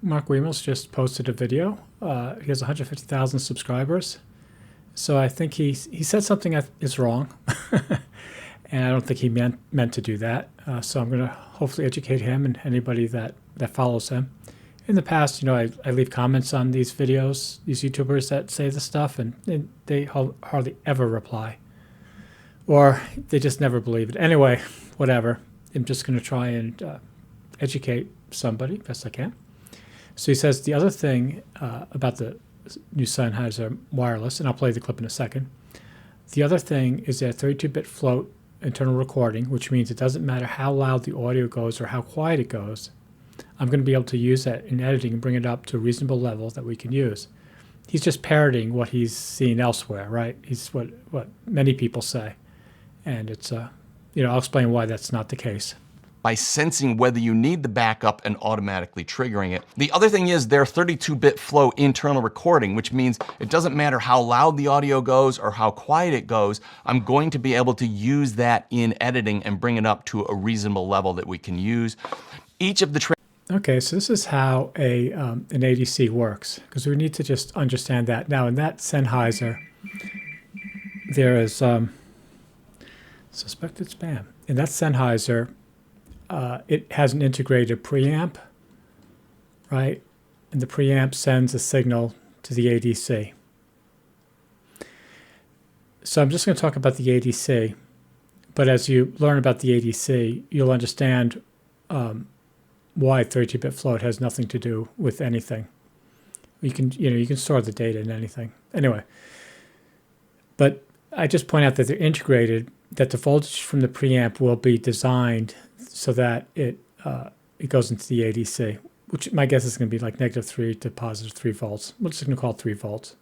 Mark Wiemels just posted a video. He has 150,000 subscribers. So I think he said something is wrong. And I don't think he meant to do that. So I'm going to hopefully educate him and anybody that follows him. In the past, I leave comments on these videos, these YouTubers that say this stuff, and they hardly ever reply. Or they just never believe it. Anyway, whatever. I'm just going to try and educate somebody best I can. So he says the other thing about the new Sennheiser wireless, and I'll play the clip in a second. The other thing is that 32-bit float internal recording, which means it doesn't matter how loud the audio goes or how quiet it goes. I'm going to be able to use that in editing and bring it up to a reasonable level that we can use. He's just parroting what he's seen elsewhere, right? He's what many people say. And it's, I'll explain why that's not the case. By sensing whether you need the backup and automatically triggering it. The other thing is their 32-bit flow internal recording, which means it doesn't matter how loud the audio goes or how quiet it goes, I'm going to be able to use that in editing and bring it up to a reasonable level that we can use. Each of the Okay, so this is how an ADC works, because we need to just understand that. Now, in that Sennheiser, there is suspected spam. In that Sennheiser, it has an integrated preamp, right? And the preamp sends a signal to the ADC. So I'm just going to talk about the ADC, but as you learn about the ADC, you'll understand why 32-bit float has nothing to do with anything. You can store the data in anything. Anyway, but I just point out that they're integrated, that the voltage from the preamp will be designed so that it goes into the ADC, which my guess is going to be like -3 to +3 volts. We're just going to call it 3 volts.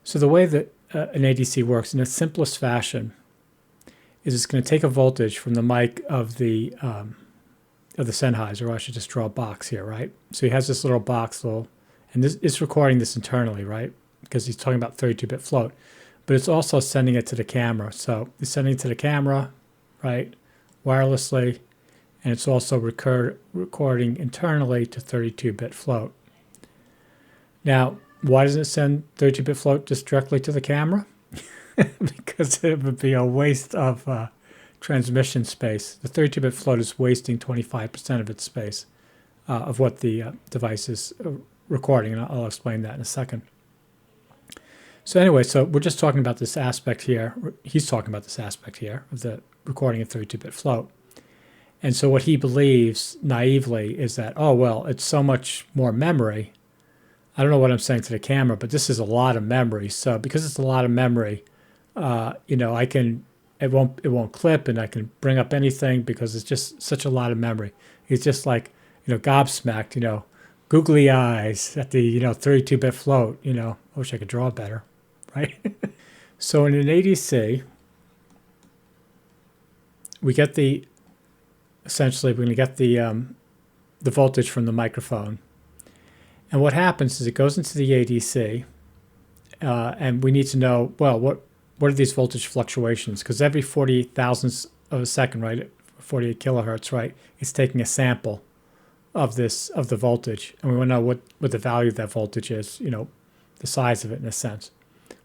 So the way that an ADC works in its simplest fashion is it's going to take a voltage from the mic of the Sennheiser, or I should just draw a box here, right? So he has this little box, and it's recording this internally, right? Because he's talking about 32-bit float. But it's also sending it to the camera. So it's sending it to the camera, right, wirelessly, and it's also recording internally to 32-bit float. Now, why doesn't it send 32-bit float just directly to the camera? Because it would be a waste of transmission space. The 32-bit float is wasting 25% of its space of what the device is recording, and I'll explain that in a second. So anyway, so we're just talking about this aspect here. He's talking about this aspect here of the recording of 32-bit float. And so what he believes naively is that, oh, well, it's so much more memory. I don't know what I'm saying to the camera, but this is a lot of memory. So because it's a lot of memory, it won't clip, and I can bring up anything because it's just such a lot of memory. He's just like, gobsmacked, googly eyes at the, 32-bit float, I wish I could draw better, right? So in an ADC, we're going to get the voltage from the microphone. And what happens is it goes into the ADC, and we need to know, well, what are these voltage fluctuations? Because every 48 thousandths of a second, right, 48 kilohertz, right, it's taking a sample of the voltage, and we want to know what the value of that voltage is, the size of it in a sense.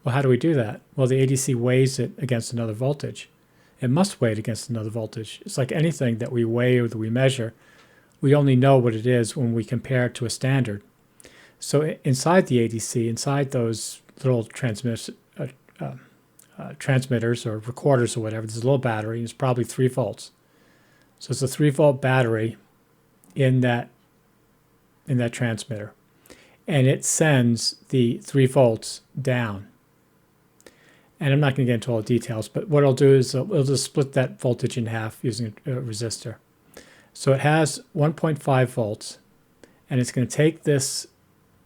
Well, how do we do that? Well, the ADC weighs it against another voltage. It must weigh it against another voltage. It's like anything that we weigh or that we measure. We only know what it is when we compare it to a standard. So inside the ADC, inside those little transmitters or recorders or whatever, there's a little battery, and it's probably 3 volts. So it's a 3-volt battery in that transmitter, and it sends the 3 volts down. And I'm not going to get into all the details, but what I'll do is it'll just split that voltage in half using a resistor. So it has 1.5 volts, and it's going to take this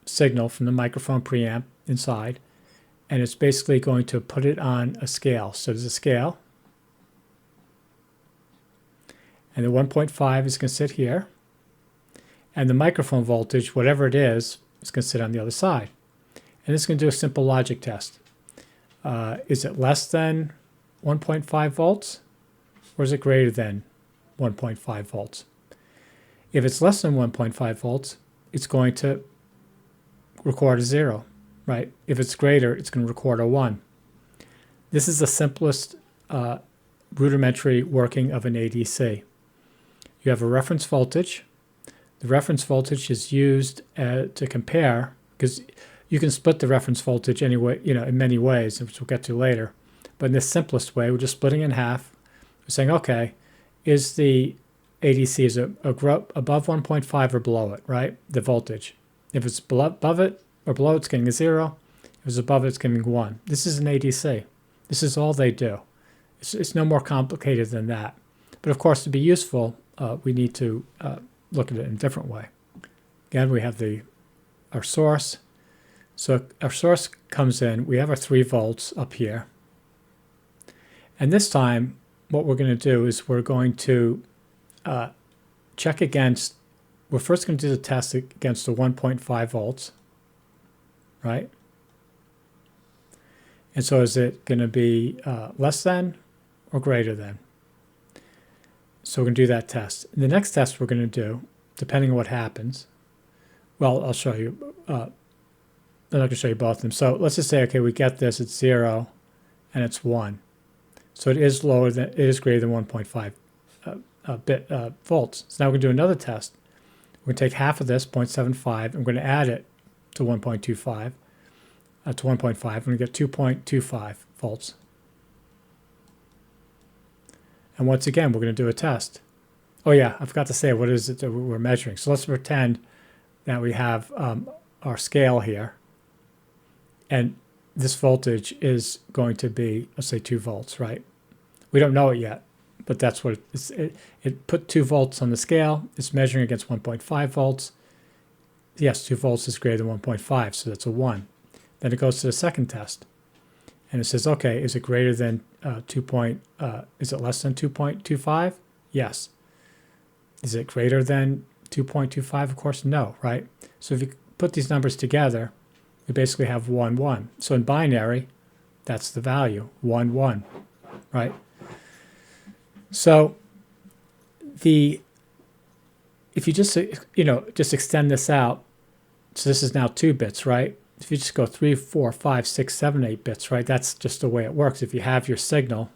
signal from the microphone preamp inside, and it's basically going to put it on a scale. So there's a scale, and the 1.5 is going to sit here, and the microphone voltage, whatever it is going to sit on the other side. And it's going to do a simple logic test. Is it less than 1.5 volts, or is it greater than 1.5 volts? If it's less than 1.5 volts, it's going to record a 0, right? If it's greater, it's going to record a 1. This is the simplest rudimentary working of an ADC. You have a reference voltage. The reference voltage is used to compare, because you can split the reference voltage anyway, in many ways, which we'll get to later. But in the simplest way, we're just splitting it in half. We're saying, okay, is the ADC above 1.5 or below it, right? The voltage. If it's above it or below it, it's getting a 0. If it's above it, it's getting 1. This is an ADC. This is all they do. It's no more complicated than that. But of course, to be useful, we need to look at it in a different way. Again, we have our source. So our source comes in. We have our 3 volts up here. And this time, what we're going to do is we're going to check against, we're first going to do the test against the 1.5 volts, right? And so is it going to be less than or greater than? So we're going to do that test. And the next test we're going to do, depending on what happens, well, I'll show you. I'm not going to show you both of them. So let's just say, okay, we get this, it's 0 and it's 1. So it is greater than 1.5 volts. So now we're going to do another test. We're going to take half of this, 0.75, and we're going to add it to 1.25, to 1.5. We're going to get 2.25 volts. And once again, we're going to do a test. Oh yeah, I forgot to say, what is it that we're measuring? So let's pretend that we have our scale here. And this voltage is going to be, let's say, 2 volts, right? We don't know it yet, but that's what it put 2 volts on the scale. It's measuring against 1.5 volts. Yes, 2 volts is greater than 1.5, so that's a 1. Then it goes to the second test. And it says, okay, is it greater than is it less than 2.25? Yes. Is it greater than 2.25? Of course, no, right? So if you put these numbers together, we basically have 1, 1. So in binary, that's the value, 1, 1, right? So if you just, just extend this out, so this is now 2 bits, right? If you just go 3, 4, 5, 6, 7, 8 bits, right? That's just the way it works. If you have your signal,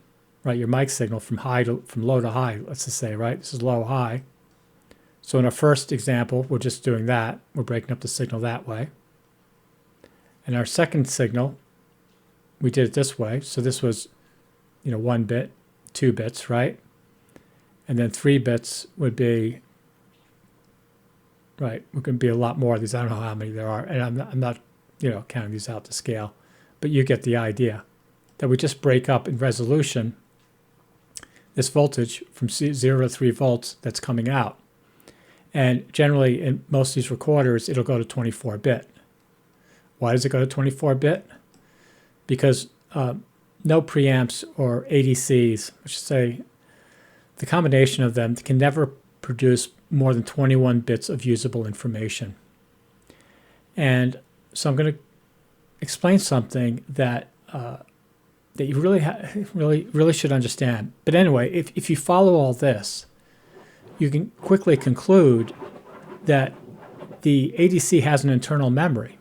right, your mic signal from low to high, let's just say, right? This is low, high. So in our first example, we're just doing that. We're breaking up the signal that way. And our second signal, we did it this way. So this was, 1 bit, 2 bits, right? And then 3 bits would be, right, it could be a lot more of these. I don't know how many there are. And I'm not counting these out to scale. But you get the idea that we just break up in resolution this voltage from 0 to 3 volts that's coming out. And generally, in most of these recorders, it'll go to 24-bit. Why does it go to 24-bit? Because no preamps or ADCs, I should say, the combination of them can never produce more than 21 bits of usable information. And so I'm going to explain something that that you really should understand. But anyway, if you follow all this, you can quickly conclude that the ADC has an internal memory.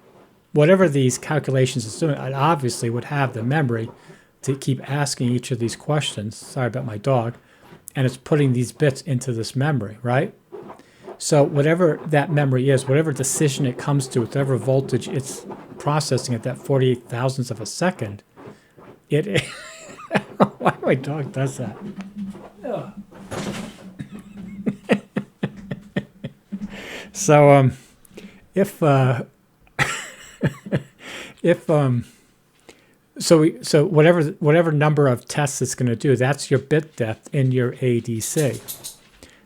Whatever these calculations is doing, it obviously would have the memory to keep asking each of these questions. Sorry about my dog. And it's putting these bits into this memory, right? So whatever that memory is, whatever decision it comes to, whatever voltage it's processing at that 48 thousandths of a second, I don't know why my dog does that. So so whatever number of tests it's going to do, that's your bit depth in your ADC.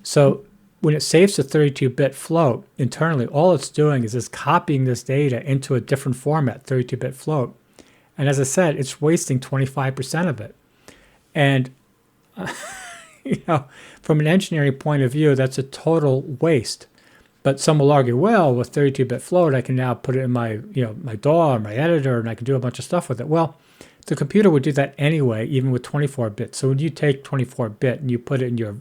So when it saves a 32-bit float internally, all it's doing is just copying this data into a different format, 32-bit float. And as I said, it's wasting 25% of it. And from an engineering point of view, that's a total waste. But some will argue, well, with 32-bit float, I can now put it in my, my DAW or my editor, and I can do a bunch of stuff with it. Well, the computer would do that anyway, even with 24-bit. So when you take 24-bit and you put it in your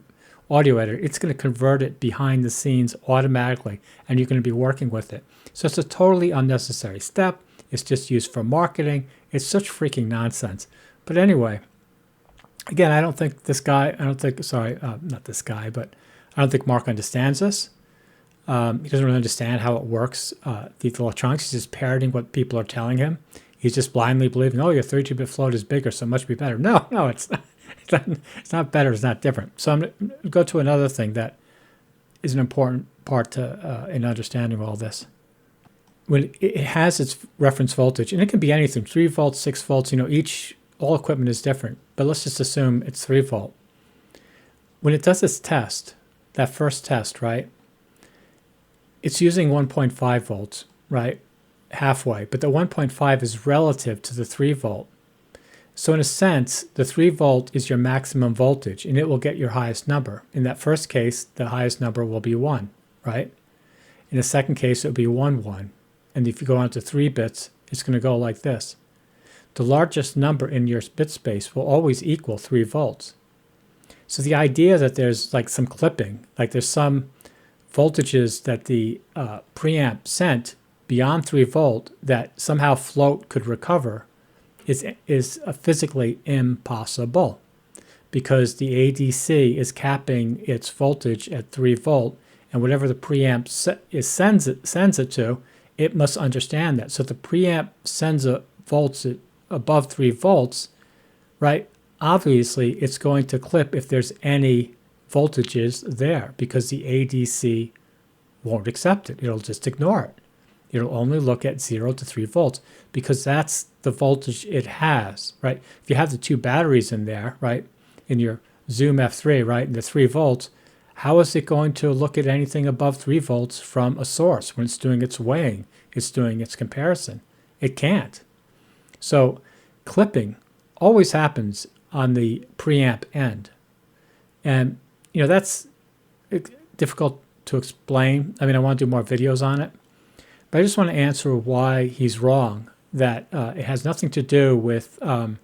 audio editor, it's going to convert it behind the scenes automatically, and you're going to be working with it. So it's a totally unnecessary step. It's just used for marketing. It's such freaking nonsense. But anyway, again, I don't think this guy, not this guy, but I don't think Mark understands this. He doesn't really understand how it works, the electronics. He's just parroting what people are telling him. He's just blindly believing, oh, your 32-bit float is bigger, so it must be better. No, it's not. It's not better. It's not different. So I'm going to go to another thing that is an important part to in understanding all this. When it has its reference voltage, and it can be anything, 3 volts, 6 volts, all equipment is different, but let's just assume it's 3 volt. When it does its test, that first test, right, it's using 1.5 volts, right, halfway, but the 1.5 is relative to the 3 volt. So in a sense, the 3 volt is your maximum voltage, and it will get your highest number. In that first case, the highest number will be 1, right? In the second case, it will be 1, 1. And if you go on to 3 bits, it's going to go like this. The largest number in your bit space will always equal 3 volts. So the idea that there's like some clipping, like there's some voltages that the preamp sent beyond 3 volt that somehow float could recover is physically impossible, because the ADC is capping its voltage at 3 volt, and whatever the preamp sends it to, it must understand that. So if the preamp sends a volts above 3 volts, right, obviously it's going to clip if there's any voltages there, because the ADC won't accept it. It'll just ignore it. It'll only look at 0 to 3 volts, because that's the voltage it has, right? If you have the 2 batteries in there, right, in your Zoom F3, right, and the 3 volts, how is it going to look at anything above 3 volts from a source when it's doing its weighing, it's doing its comparison? It can't. So clipping always happens on the preamp end. And, that's difficult to explain. I mean, I want to do more videos on it. But I just want to answer why he's wrong, that it has nothing to do with, how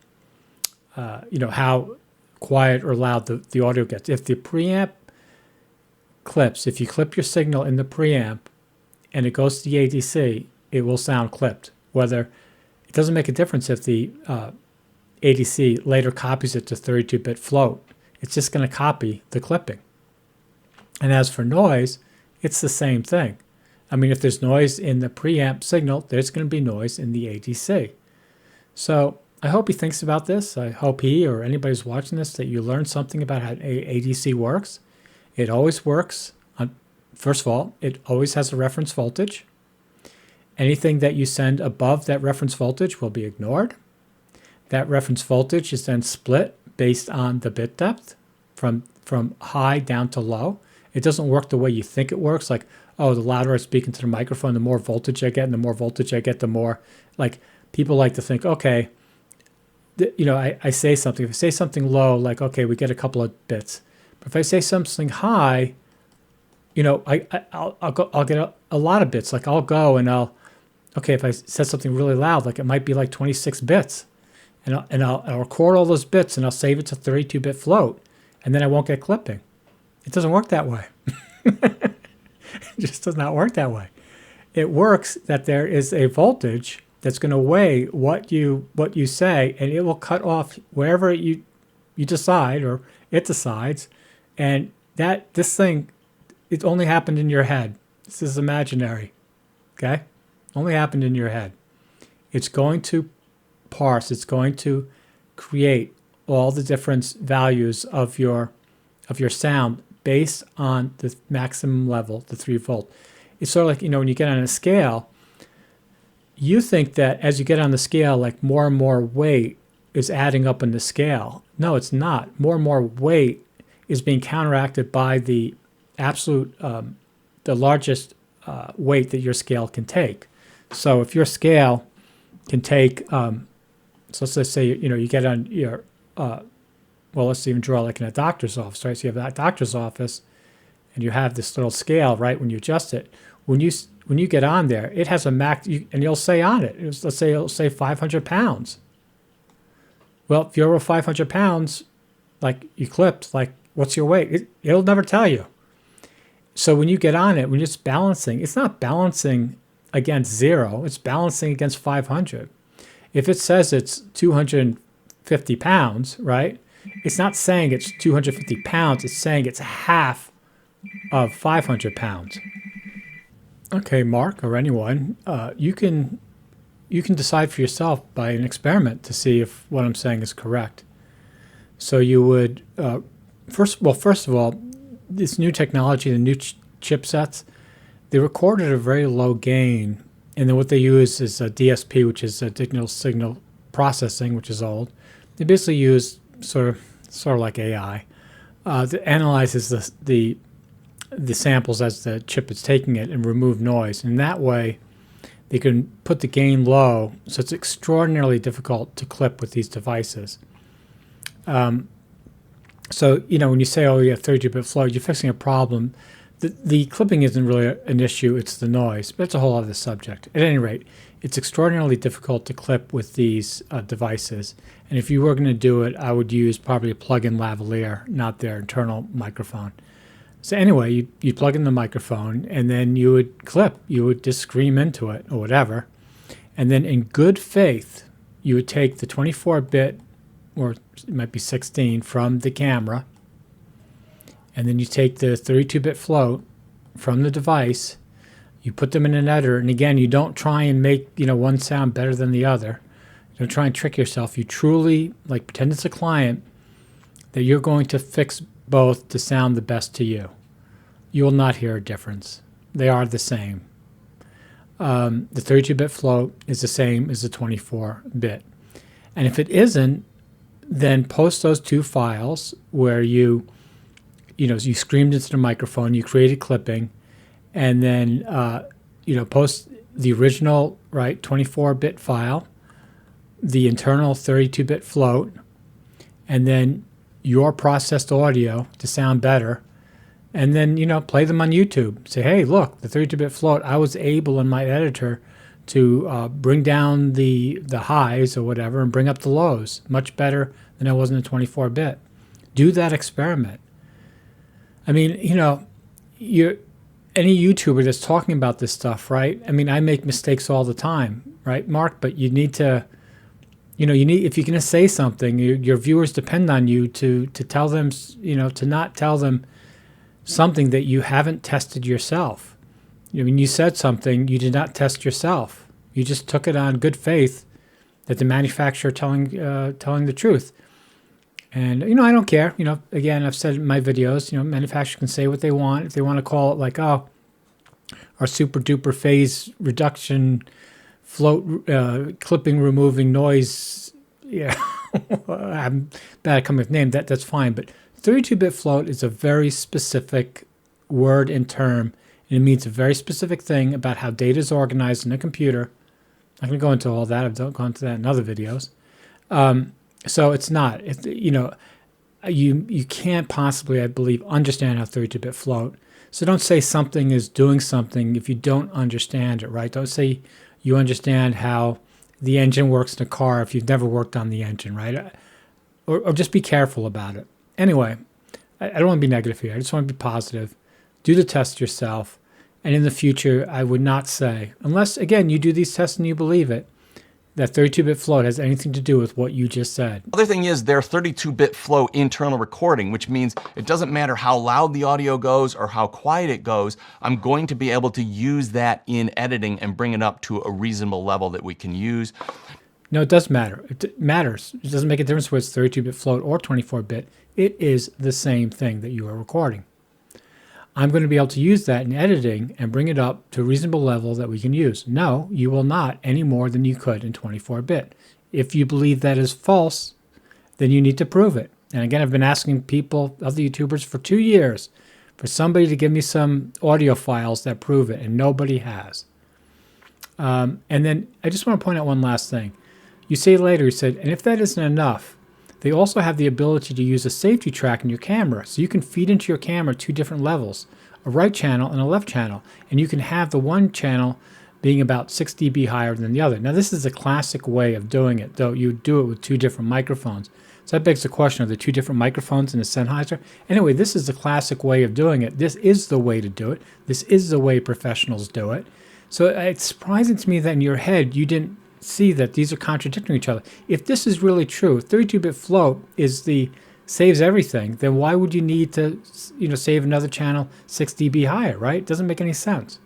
quiet or loud the audio gets. If the preamp clips, if you clip your signal in the preamp and it goes to the ADC, it will sound clipped. It doesn't make a difference if the ADC later copies it to 32-bit float. It's just going to copy the clipping. And as for noise, it's the same thing. I mean, if there's noise in the preamp signal, there's going to be noise in the ADC. So I hope he thinks about this. I hope he or anybody who's watching this, that you learn something about how ADC works. It always works. First of all, it always has a reference voltage. Anything that you send above that reference voltage will be ignored. That reference voltage is then split based on the bit depth from high down to low. It doesn't work the way you think it works, like, oh, the louder I speak into the microphone, the more voltage I get, and the more voltage I get, the more, like, people like to think, okay, I say something. If I say something low, like, okay, we get a couple of bits. But if I say something high, I'll get a lot of bits. Like, I'll go and okay, if I said something really loud, like it might be like 26 bits, and I'll record all those bits and I'll save it to 32-bit float, and then I won't get clipping. It doesn't work that way. It just does not work that way. It works that there is a voltage that's going to weigh what you say, and it will cut off wherever you decide, or it decides, and this thing, it only happened in your head. This is imaginary, okay? Only happened in your head. It's going to parse. It's going to create all the different values of your sound based on the maximum level, the 3 volt. It's sort of like, when you get on a scale, you think that as you get on the scale, like more and more weight is adding up in the scale. No, it's not. More and more weight is being counteracted by the absolute, the largest weight that your scale can take. So if your scale can take, so let's just say, you get on your, well, let's even draw like in a doctor's office, right? So you have that doctor's office, and you have this little scale, right? When you adjust it, when you get on there, it has a max, and you'll say on it, let's say it'll say 500 pounds. Well, if you're over 500 pounds, like you clipped, like What's your weight? It'll never tell you. So when you get on it, when you're just balancing, it's not balancing against 0. It's balancing against 500. If it says it's 250 pounds, right? It's not saying it's 250 pounds. It's saying it's half of 500 pounds. Okay, Mark or anyone, you can decide for yourself by an experiment to see if what I'm saying is correct. So you would first of all, this new technology, the new chipsets, they record at a very low gain, and then what they use is a DSP, which is a digital signal processing, which is old. They basically use sort of like AI that analyzes the samples as the chip is taking it and remove noise. And that way, they can put the gain low, so it's extraordinarily difficult to clip with these devices. So, when you say, oh, you have 32-bit float, you're fixing a problem. The clipping isn't really an issue, it's the noise. But that's a whole other subject. At any rate, it's extraordinarily difficult to clip with these devices. And if you were going to do it, I would use probably a plug-in lavalier, not their internal microphone. So anyway, you plug in the microphone, and then you would clip. You would just scream into it or whatever. And then in good faith, you would take the 24-bit, or it might be 16, from the camera, and then you take the 32-bit float from the device, you put them in an editor, and again, you don't try and make one sound better than the other. You don't try and trick yourself. You truly pretend it's a client that you're going to fix both to sound the best to you. You will not hear a difference. They are the same. The 32-bit float is the same as the 24-bit. And if it isn't, then post those two files where you screamed into the microphone, you created clipping, and then post the original 24-bit file, the internal 32-bit float, and then your processed audio to sound better, and then play them on YouTube. Say, hey, look, the 32-bit float, I was able in my editor to bring down the highs or whatever and bring up the lows much better than I was in the 24-bit. Do that experiment. I mean, any YouTuber that's talking about this stuff, right? I mean, I make mistakes all the time, right, Mark? But you need to, if you're going to say something, your viewers depend on you to tell them, to not tell them something that you haven't tested yourself. When you said something, you did not test yourself. You just took it on good faith that the manufacturer telling the truth. And, I don't care. Again, I've said in my videos, manufacturers can say what they want. If they want to call it our super duper phase reduction float clipping removing noise, yeah, I'm bad at coming with name, that's fine. But 32-bit float is a very specific word and term, and it means a very specific thing about how data is organized in a computer. I'm not going to go into all that. I've gone into that in other videos. So it's not. You can't possibly, I believe, understand how 32-bit float. So don't say something is doing something if you don't understand it, right? Don't say you understand how the engine works in a car if you've never worked on the engine, right? Or just be careful about it. Anyway, I don't want to be negative here. I just want to be positive. Do the test yourself. And in the future, I would not say, unless, again, you do these tests and you believe it, that 32-bit float has anything to do with what you just said. Other thing is their 32-bit flow internal recording, which means it doesn't matter how loud the audio goes or how quiet it goes, I'm going to be able to use that in editing and bring it up to a reasonable level that we can use. No, it does matter. It matters. It doesn't make a difference whether it's 32-bit float or 24-bit. It is the same thing that you are recording. I'm going to be able to use that in editing and bring it up to a reasonable level that we can use. No, you will not any more than you could in 24-bit. If you believe that is false, then you need to prove it. And again, I've been asking people, other YouTubers, for 2 years for somebody to give me some audio files that prove it, and nobody has. And then I just want to point out one last thing. You say later, you said, and if that isn't enough, they also have the ability to use a safety track in your camera. So you can feed into your camera 2 different levels, a right channel and a left channel. And you can have the one channel being about 6 dB higher than the other. Now, this is a classic way of doing it, though you do it with 2 different microphones. So that begs the question, are there two different microphones in the Sennheiser? Anyway, this is the classic way of doing it. This is the way to do it. This is the way professionals do it. So it's surprising to me that in your head you didn't see that these are contradicting each other. If this is really true, 32-bit float saves everything, then why would you need to, save another channel 6 dB higher, right? It doesn't make any sense,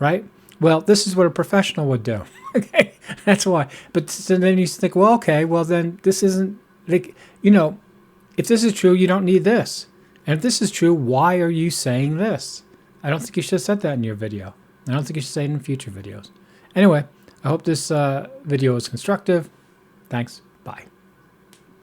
right? Well, this is what a professional would do. Okay, that's why. But so then you think, well, okay, well then this isn't, like, if this is true, you don't need this. And if this is true, why are you saying this? I don't think you should have said that in your video. I don't think you should say it in future videos. Anyway, I hope this video was constructive. Thanks.